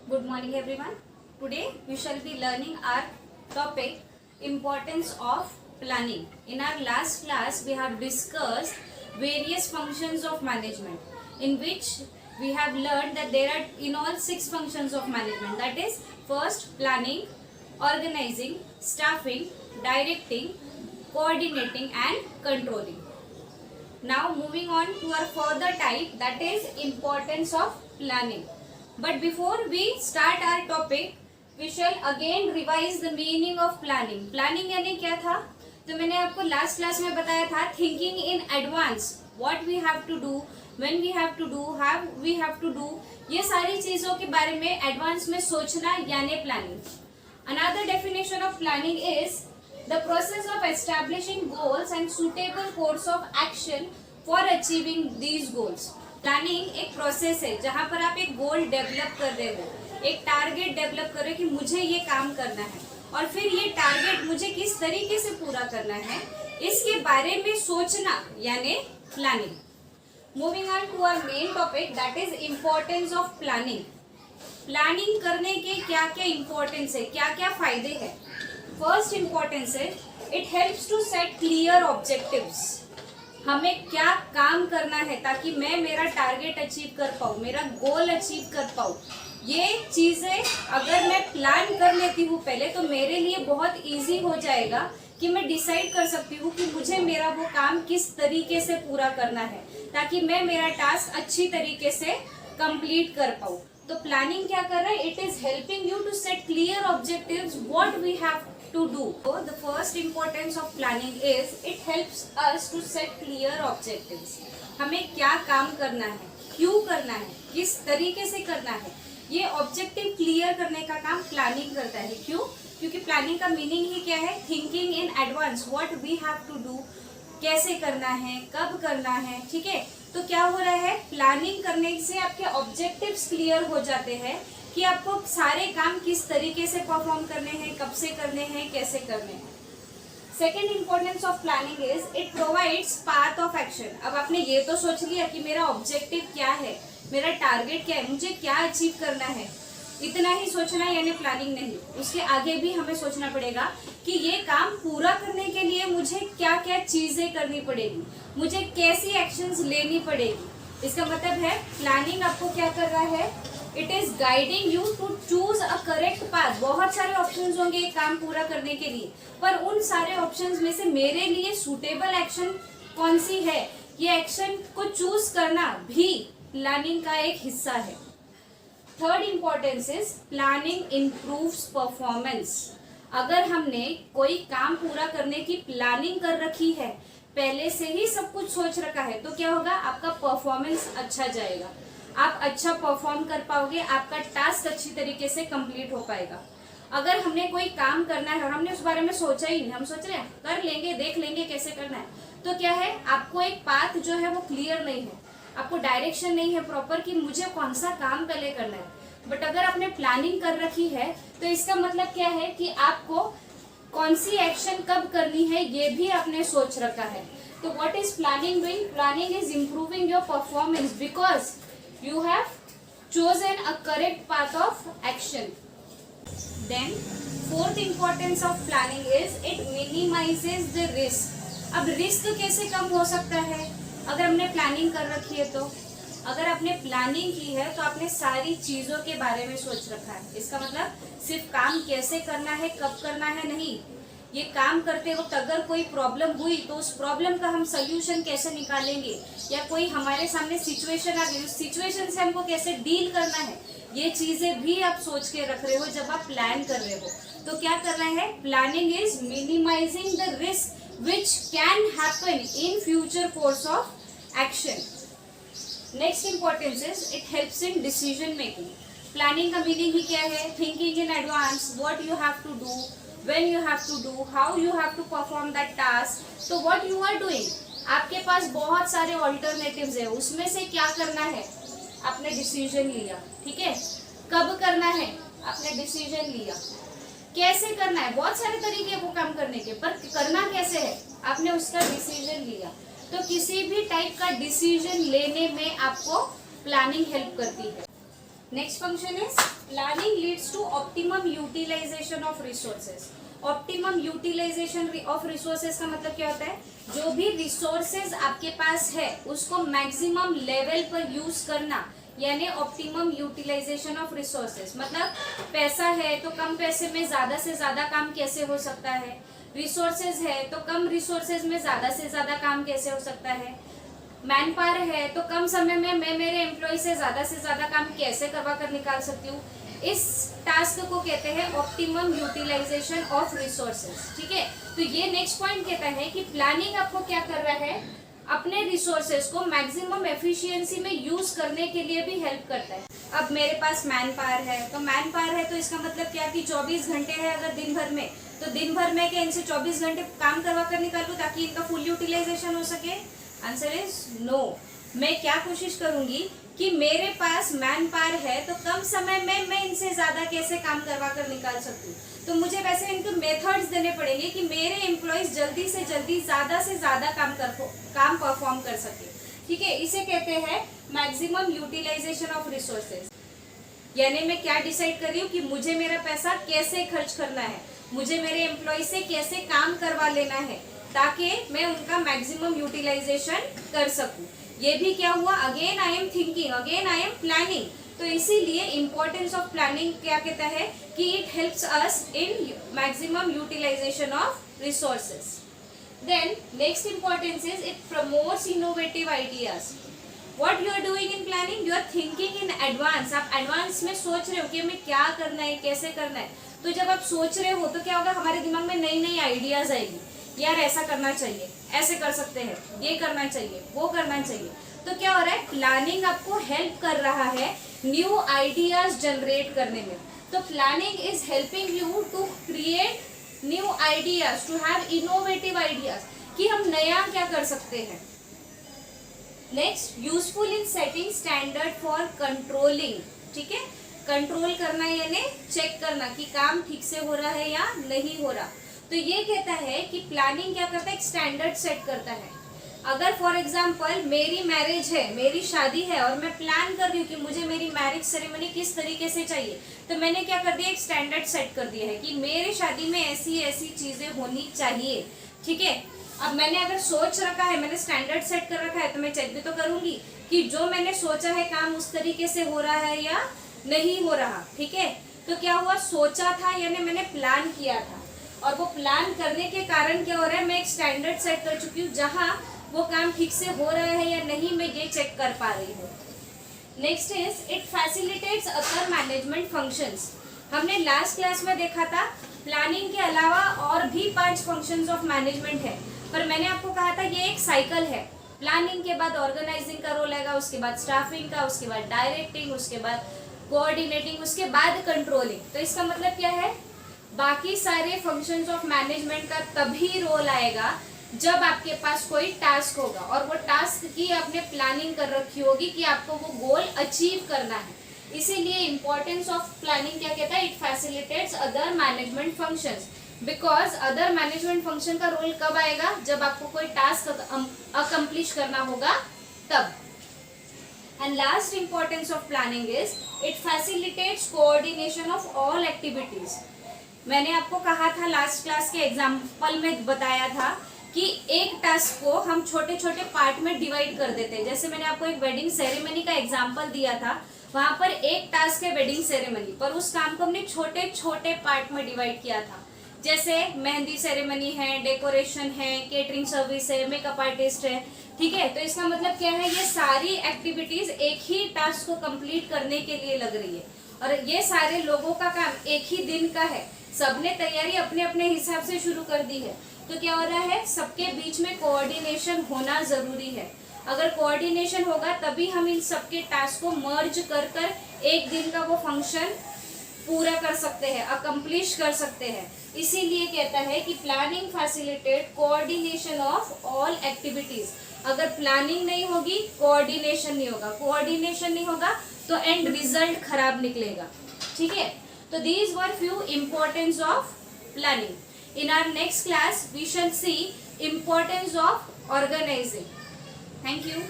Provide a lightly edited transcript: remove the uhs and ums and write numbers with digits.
Good morning everyone. Today we shall be learning our topic importance of planning. In our last class we have discussed various functions of management, in which we have learned that there are in all 6 functions of management, that is first planning, organizing, staffing, directing, coordinating and controlling. Now moving on to our further type, that is importance of planning. But before we start our topic, we shall again revise the meaning of planning. Planning यानी क्या था? तो मैंने आपको last class में बताया था thinking in advance, what we have to do, when we have to do, how we have to do, ये सारी चीजों के बारे में एडवांस में सोचना यानी planning. Another definition of planning is the process of establishing goals and suitable course of action for achieving these goals. Planning एक प्रोसेस है जहां पर आप एक गोल डेवलप कर रहे हो, एक टारगेट डेवलप कर रहे हो कि मुझे ये काम करना है और फिर ये टारगेट मुझे किस तरीके से पूरा करना है, इसके बारे में सोचना यानी planning. Moving on to our main topic, that is importance of planning. Planning करने के क्या क्या इम्पोर्टेंस है, क्या क्या फायदे हैं. फर्स्ट इम्पोर्टेंस है, it helps to set clear objectives. हमें क्या काम करना है ताकि मैं मेरा टारगेट अचीव कर पाऊँ, मेरा गोल अचीव कर पाऊँ. ये चीज़ें अगर मैं प्लान कर लेती हूँ पहले, तो मेरे लिए बहुत इजी हो जाएगा कि मैं डिसाइड कर सकती हूँ कि मुझे मेरा वो काम किस तरीके से पूरा करना है ताकि मैं मेरा टास्क अच्छी तरीके से कंप्लीट कर पाऊँ. तो प्लानिंग क्या कर रहा है? It is helping you to set clear objectives what we have to do. So the first importance of planning is it helps us to set clear objectives. हमें क्या काम करना है, क्यों करना है, किस तरीके से करना है, ये ऑब्जेक्टिव क्लियर करने का काम प्लानिंग करता है. क्यों? क्योंकि प्लानिंग का मीनिंग ही क्या है? Thinking in advance, what we have to do, कैसे करना है, कब करना है. ठीक है, तो क्या हो रहा है? प्लानिंग करने से आपके ऑब्जेक्टिव्स क्लियर हो जाते हैं कि आपको सारे काम किस तरीके से परफॉर्म करने हैं, कब से करने हैं, कैसे करने हैं. Second importance of planning is it provides path of action. अब आपने ये तो सोच लिया कि मेरा ऑब्जेक्टिव क्या है, मेरा टारगेट क्या है, मुझे क्या अचीव करना है. इतना ही सोचना यानी प्लानिंग नहीं, उसके आगे भी हमें सोचना पड़ेगा कि ये काम पूरा करने के लिए मुझे क्या क्या चीजें करनी पड़ेगी, मुझे कैसी एक्शंस लेनी पड़ेगी. इसका मतलब है प्लानिंग आपको क्या कर रहा है? It is guiding you to choose a correct path. बहुत सारे ऑप्शंस होंगे एक काम पूरा करने के लिए, पर उन सारे ऑप्शंस में से मेरे लिए सुटेबल एक्शन कौन सी है, ये एक्शन को चूज करना भी प्लानिंग का एक हिस्सा है. Third importance is planning improves performance. अगर हमने कोई काम पूरा करने की प्लानिंग कर रखी है, पहले से ही सब कुछ सोच रखा है, तो क्या होगा? आपका परफॉर्मेंस अच्छा जाएगा, आप अच्छा परफॉर्म कर पाओगे, आपका टास्क अच्छी तरीके से कंप्लीट हो पाएगा. अगर हमने कोई काम करना है और हमने उस बारे में सोचा ही नहीं, हम सोच रहे हैं कर लेंगे, देख लेंगे कैसे करना है, तो क्या है? आपको एक पाथ जो है वो क्लियर नहीं है, आपको डायरेक्शन नहीं है प्रॉपर कि मुझे कौन सा काम पहले करना है. बट अगर आपने प्लानिंग कर रखी है तो इसका मतलब क्या है कि आपको कौन सी एक्शन कब करनी है ये भी आपने सोच रखा है. तो what is planning doing? Planning is improving your performance because you have chosen a correct path of action. Then fourth importance of planning is it minimizes the risk. अब रिस्क कैसे कम हो सकता है अगर हमने प्लानिंग कर रखी है? तो अगर आपने प्लानिंग की है तो आपने सारी चीजों के बारे में सोच रखा है. इसका मतलब सिर्फ काम कैसे करना है, कब करना है नहीं, ये काम करते वक्त अगर कोई प्रॉब्लम हुई तो उस प्रॉब्लम का हम सोल्यूशन कैसे निकालेंगे, या कोई हमारे सामने सिचुएशन आ गई, उस सिचुएशन से हमको कैसे डील करना है, ये चीजें भी आप सोच के रख रहे हो जब आप प्लान कर रहे हो. तो क्या कर रहा है? Planning is minimising the risk which can happen in future course of action. Next importance is it helps in decision making. Planning का मीनिंग ही क्या है? Thinking in advance, what you have to do, when you have to do, how you have to perform that task. So what you are doing, आपके पास बहुत सारे alternatives है, उसमें से क्या करना है आपने डिसीजन लिया. ठीक है, कब करना है आपने डिसीजन लिया, कैसे करना है, बहुत सारे तरीके वो काम करने के, पर करना कैसे है आपने उसका डिसीजन लिया. तो किसी भी टाइप का डिसीजन लेने में आपको प्लानिंग हेल्प करती है. Next function is planning leads to optimum utilisation of resources. Optimum utilisation of resources का मतलब क्या होता है, जो भी रिसोर्सेज आपके पास है उसको मैक्सिमम लेवल पर यूज करना, यानी ऑप्टिमम यूटिलाइजेशन ऑफ रिसोर्सेज। मतलब पैसा है तो कम पैसे में ज्यादा से ज्यादा काम कैसे हो सकता है, रिसोर्सेज है तो कम रिसोर्सेज में ज्यादा से ज्यादा काम कैसे हो सकता है, मैन पावर है तो कम समय में मैं मेरे एम्प्लॉय से ज्यादा काम कैसे करवा कर निकाल सकती हूँ। इस टास्क को कहते हैं ऑप्टिमम यूटिलाइजेशन ऑफ रिसोर्सेज। ठीक है, तो ये नेक्स्ट पॉइंट कहता है कि प्लानिंग आपको क्या कर रहा है, अपने रिसोर्सेज को मैक्सिमम एफिशिएंसी में यूज करने के लिए भी हेल्प करता है। अब मेरे पास मैन पावर है, तो मैन पावर है तो इसका मतलब क्या कि 24 घंटे है अगर दिन भर में, तो दिन भर में क्या इनसे 24 घंटे काम करवा कर निकालूं ताकि इनका फुल यूटिलाइजेशन हो सके। Answer is no. मैं क्या कोशिश करूंगी कि मेरे पास मैन पावर है तो कम समय में मैं इनसे ज्यादा कैसे काम करवा कर निकाल सकूं। तो मुझे वैसे इनको मेथड्स देने पड़ेंगे कि मेरे एम्प्लॉयज जल्दी से ज्यादा काम परफॉर्म कर सके। ठीक है, इसे कहते हैं मैक्सिमम यूटिलाइजेशन ऑफ रिसोर्सेज। यानी मैं क्या डिसाइड कर रही हूँ कि मुझे मेरा पैसा कैसे खर्च करना है, मुझे मेरे एम्प्लॉय से कैसे काम करवा लेना है ताकि मैं उनका मैक्सिमम यूटिलाइजेशन कर सकूं। ये भी क्या हुआ, again I am thinking, again I am planning. तो इसीलिए इंपॉर्टेंस ऑफ प्लानिंग क्या कहता है कि it helps us in maximum utilisation of resources. Then next importance is it promotes innovative ideas. What you are doing in planning, you are thinking in advance. आप advance में सोच रहे हो कि हमें क्या करना है, कैसे करना है। तो जब आप सोच रहे हो तो क्या होगा, हमारे दिमाग में नई नई आइडियाज आएगी, यार ऐसा करना चाहिए, ऐसे कर सकते हैं, ये करना चाहिए, वो करना चाहिए। तो क्या हो रहा है, प्लानिंग आपको हेल्प कर रहा है न्यू आइडियाज जनरेट करने में। तो planning is helping you to create new ideas, to have innovative ideas कि हम नया क्या कर सकते हैं। Next, useful in setting standard for controlling. ठीक है, कंट्रोल करना यानी चेक करना कि काम ठीक से हो रहा है या नहीं हो रहा। तो ये कहता है कि प्लानिंग क्या करता है, एक स्टैंडर्ड सेट करता है। अगर फॉर एग्जांपल मेरी मैरिज है, मेरी शादी है और मैं प्लान कर रही हूँ कि मुझे मेरी मैरिज सेरेमनी किस तरीके से चाहिए, तो मैंने क्या कर दिया, एक स्टैंडर्ड सेट कर दिया है कि मेरे शादी में ऐसी ऐसी चीजें होनी चाहिए। ठीक है, अब मैंने अगर सोच रखा है, मैंने स्टैंडर्ड सेट कर रखा है, तो मैं चेक भी तो करूंगी कि जो मैंने सोचा है काम उस तरीके से हो रहा है या नहीं हो रहा। ठीक है, तो क्या हुआ, सोचा था यानी मैंने प्लान किया था, और वो प्लान करने के कारण क्या हो रहा है, मैं एक स्टैंडर्ड सेट कर चुकी हूँ जहां वो काम ठीक से हो रहा है या नहीं, मैं ये चेक कर पा रही हूँ। Next is it facilitates other management functions. हमने लास्ट क्लास में देखा था प्लानिंग के अलावा और भी 5 फंक्शंस ऑफ मैनेजमेंट है, पर मैंने आपको कहा था ये एक साइकिल है। प्लानिंग के बाद ऑर्गेनाइजिंग का रोल आएगा, उसके बाद स्टाफिंग का, उसके बाद डायरेक्टिंग, उसके बाद कोऑर्डिनेटिंग, उसके बाद कंट्रोलिंग। तो इसका मतलब क्या है, बाकी सारे फंक्शंस ऑफ मैनेजमेंट का तभी रोल आएगा जब आपके पास कोई टास्क होगा और वो टास्क की आपने प्लानिंग कर रखी होगी कि आपको वो गोल अचीव करना है। इसीलिए इंपॉर्टेंस ऑफ प्लानिंग क्या कहता है, it facilitates other management functions, because other management function का रोल कब आएगा, जब आपको कोई टास्क अकम्प्लिश करना होगा तब। And last importance of planning is it facilitates coordination of all activities. मैंने आपको कहा था लास्ट क्लास के एग्जाम्पल में बताया था कि एक टास्क को हम छोटे छोटे पार्ट में डिवाइड कर देते हैं। जैसे मैंने आपको एक वेडिंग सेरेमनी का एग्जाम्पल दिया था, वहां पर एक टास्क है वेडिंग सेरेमनी, पर उस काम को हमने छोटे छोटे पार्ट में डिवाइड किया था। जैसे मेहंदी सेरेमनी है, डेकोरेशन है, केटरिंग सर्विस है, मेकअप आर्टिस्ट है। ठीक है, तो इसका मतलब क्या है, ये सारी एक्टिविटीज एक ही टास्क को कंप्लीट करने के लिए लग रही है और ये सारे लोगों का काम एक ही दिन का है। सबने तैयारी अपने अपने हिसाब से शुरू कर दी है, तो क्या हो रहा है, सबके बीच में कोऑर्डिनेशन होना जरूरी है। अगर कोऑर्डिनेशन होगा तभी हम इन सबके टास्क को मर्ज कर कर एक दिन का वो फंक्शन पूरा कर सकते हैं, अकम्प्लिश कर सकते हैं। इसीलिए कहता है कि planning facilitate coordination of all activities. अगर प्लानिंग नहीं होगी, कोऑर्डिनेशन नहीं होगा, कोऑर्डिनेशन नहीं होगा तो एंड रिजल्ट खराब निकलेगा। ठीक है, तो these were few importance of planning. In our next class we shall see importance of organizing. Thank you.